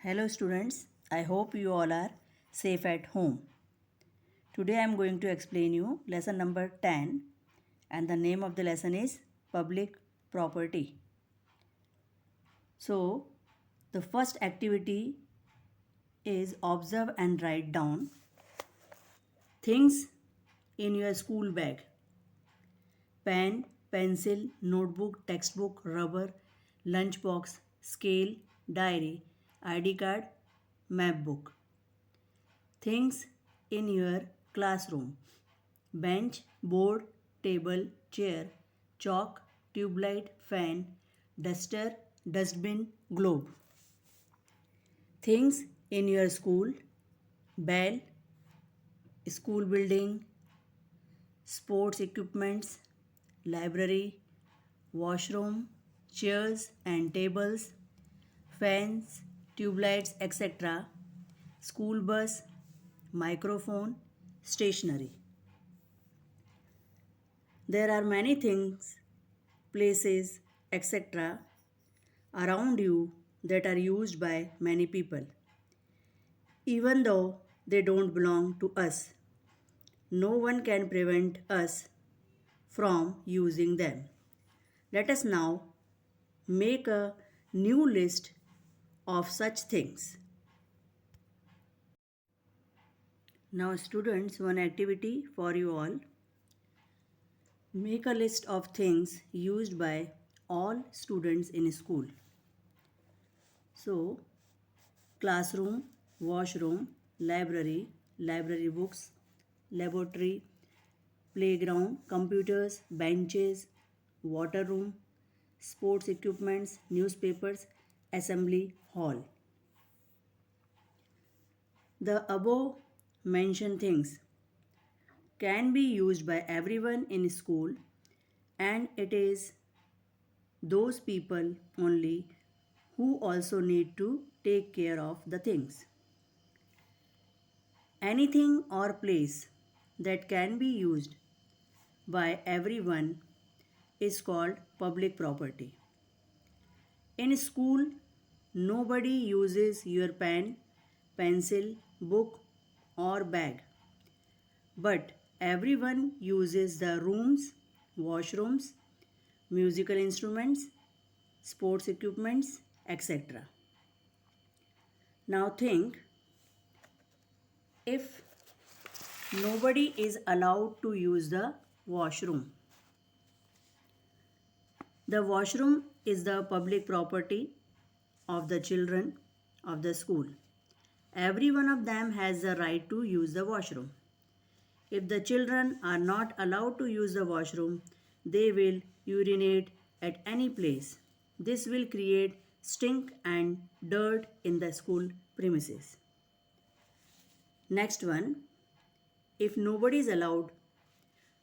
Hello students, I hope you all are safe at home. Today I am going to explain you lesson number 10 and the name of the lesson is Public Property. So the first activity is observe and write down things in your school bag. Pen, pencil, notebook, textbook, rubber, lunchbox, scale, diary, ID card, map book. Things in your classroom: bench, board, table, chair, chalk, tube light, fan, duster, dustbin, globe. Things in your school: bell, school building, sports equipments, library, washroom, chairs and tables, fans, tube lights, etc., school bus, microphone, stationery. There are many things, places, etc. around you that are used by many people. Even though they don't belong to us, no one can prevent us from using them. Let us now make a new list of such things. Now, students, one activity for you all. Make a list of things used by all students in school. So, classroom, washroom, library, library books, laboratory, playground, computers, benches, water room, sports equipments, newspapers, assembly hall. The above mentioned things can be used by everyone in school, and it is those people only who also need to take care of the things. Anything or place that can be used by everyone is called public property. In school, nobody uses your pen, pencil, book, or bag, but everyone uses the rooms, washrooms, musical instruments, sports equipments, etc. Now think, if nobody is allowed to use the washroom. The washroom is the public property of the children of the school. Every one of them has the right to use the washroom. If the children are not allowed to use the washroom, they will urinate at any place. This will create stink and dirt in the school premises. Next one, if nobody is allowed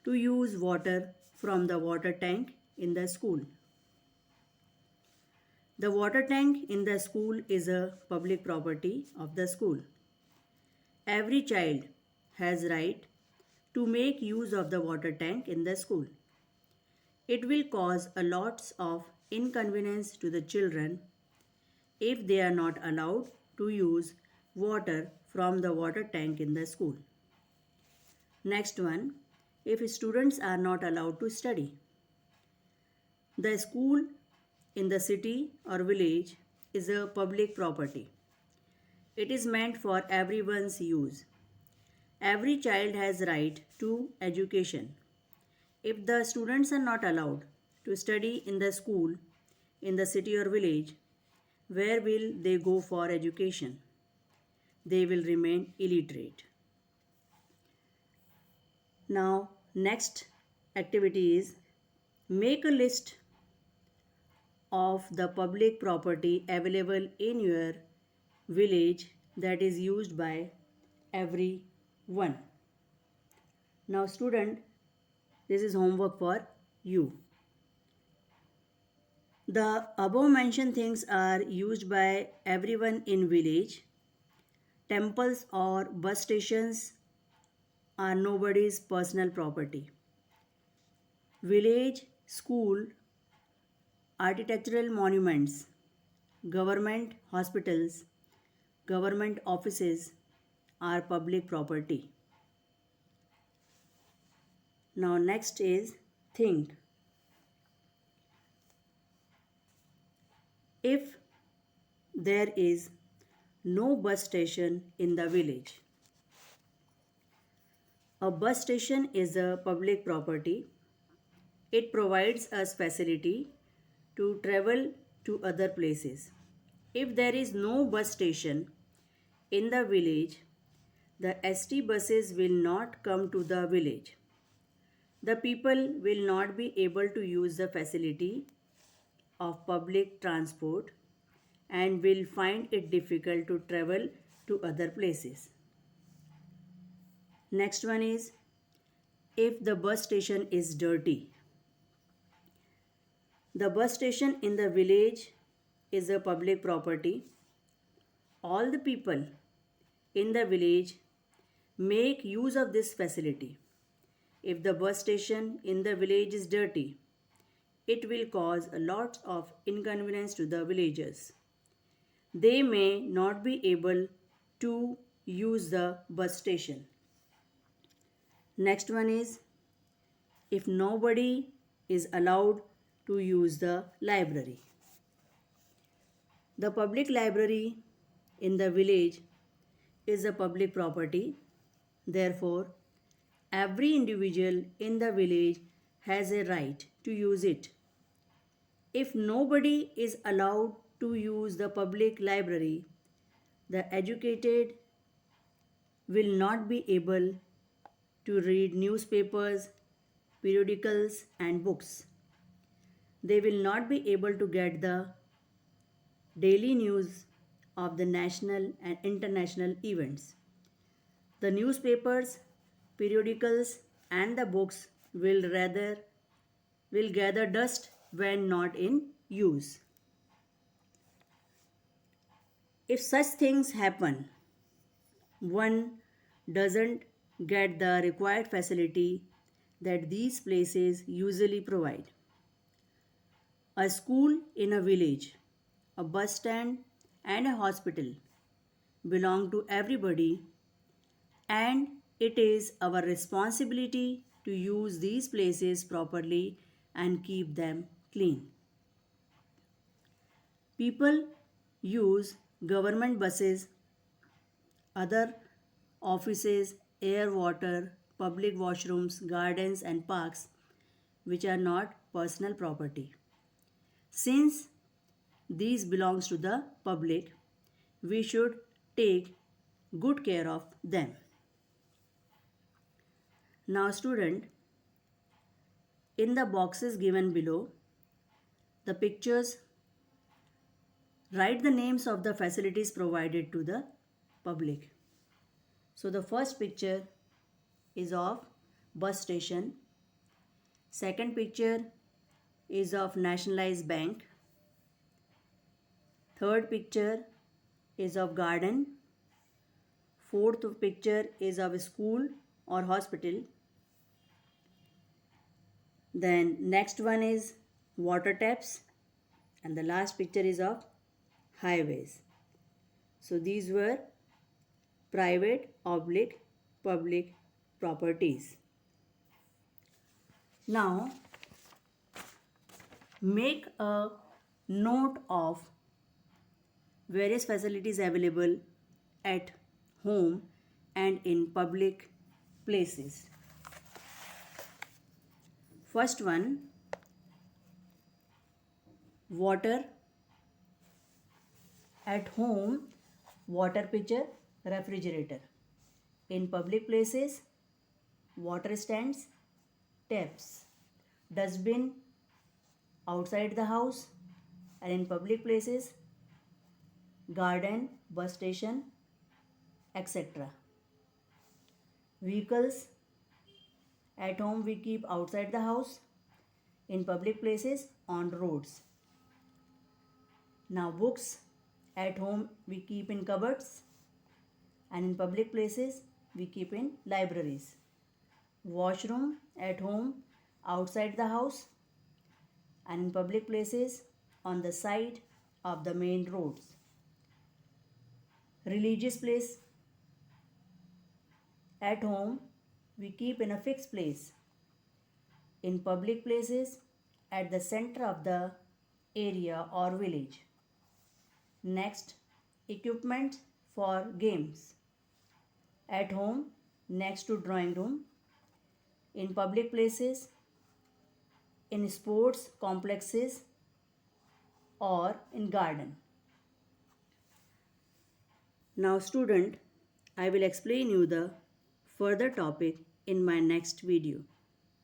to use water from the water tank in the school. The water tank in the school is a public property of the school. Every child has right to make use of the water tank in the school. It will cause a lots of inconvenience to the children if they are not allowed to use water from the water tank in the school. Next one, if students are not allowed to study. The school in the city or village is a public property. It is meant for everyone's use. Every child has right to education. If the students are not allowed to study in the school, in the city or village, where will they go for education? They will remain illiterate. Now, next activity is make a list of the public property available in your village that is used by everyone. Now, student, this is homework for you. The above mentioned things are used by everyone in village. Temples or bus stations are nobody's personal property. Village, school, architectural monuments, government hospitals, government offices are public property. Now next is think. If there is no bus station in the village. A bus station is a public property. It provides us facility to travel to other places. If there is no bus station in the village, the ST buses will not come to the village. The people will not be able to use the facility of public transport and will find it difficult to travel to other places. Next one is if the bus station is dirty. The bus station in the village is a public property. All the people in the village make use of this facility. If the bus station in the village is dirty, it will cause a lot of inconvenience to the villagers. They may not be able to use the bus station. Next one is if nobody is allowed to use the library. The public library in the village is a public property. Therefore, every individual in the village has a right to use it. If nobody is allowed to use the public library, the educated will not be able to read newspapers, periodicals, and books. They will not be able to get the daily news of the national and international events. The newspapers, periodicals, and the books will gather dust when not in use. If such things happen, one doesn't get the required facility that these places usually provide. A school in a village, a bus stand, and a hospital belong to everybody, and it is our responsibility to use these places properly and keep them clean. People use government buses, other offices, air, water, public washrooms, gardens, and parks, which are not personal property. Since these belongs to the public, we should take good care of them. Now student, in the boxes given below, the pictures write the names of the facilities provided to the public. So the first picture is of bus station. Second picture is of nationalized bank. Third picture is of garden. Fourth picture is of school or hospital. Then next one is water taps, and the last picture is of highways. So these were private oblique public properties. Now make a note of various facilities available at home and in public places. First one, water. At home, water pitcher, refrigerator. In public places, water stands, taps, dustbin outside the house, and in public places, garden, bus station, etc. Vehicles, at home we keep outside the house, in public places on roads. Now books, at home we keep in cupboards, and in public places we keep in libraries. Washroom, at home outside the house, and in public places on the side of the main roads. religious place. At home, we keep in a fixed place. In public places, at the center of the area or village. Next, equipment for games. At home, next to drawing room. In public places, in sports complexes or in garden. Now student, I will explain you the further topic in my next video.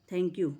Thank you.